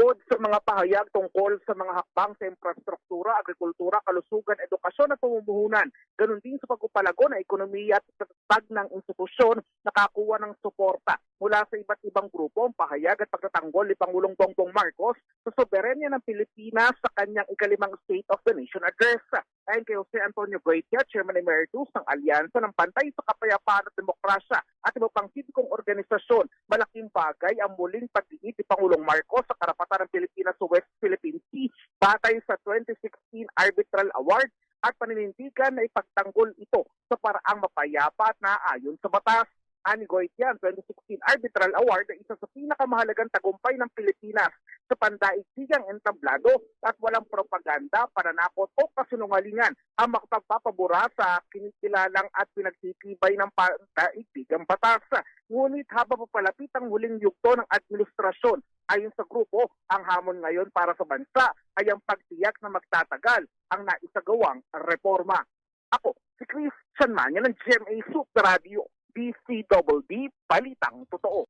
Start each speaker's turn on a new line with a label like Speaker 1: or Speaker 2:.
Speaker 1: Bukod sa mga pahayag tungkol sa mga hakbang sa infrastruktura, agrikultura, kalusugan, edukasyon at pamumuhunan, ganun din sa pagpapalago ng ekonomiya at pagtatag ng institusyon, nakakuha ng suporta mula sa iba't ibang grupo ang pahayag at pagtatanggol ni Pangulong Bongbong Marcos sa soberenya ng Pilipinas sa kanyang ikalimang State of the Nation Address. Ayon kay Jose Antonio Goitia, Chairman Emeritus ng Alyansa ng Pantay sa Kapayapaan at Demokrasya at iba pang sibikong organisasyon, malaking bagay ang muling pagdiin ni Pangulong Marcos sa karapatan ng Pilipinas sa West Philippine Sea batay sa 2016 Arbitral Award at paninindigan na ipagtanggol ito sa paraang mapayapa at naaayon sa batas. Ani Goitia, ang 2016 Arbitral Award ay isa sa pinakamahalagang tagumpay ng Pilipinas sa pandaigdigang entablado at walang propaganda, pananakot o kasinungalingan ang makapagpapabura sa kinikilalang at pinagtitibay ng pandaigdigang batas. Ngunit habang papalapit ang huling yugto ng administrasyon, ayon sa grupo, ang hamon ngayon para sa bansa ay ang pagtiyak na magtatagal ang naisagawang reforma. Ako, si Chris Sanmanya ng GMA Super Radio. DCWD, Balitang Totoo.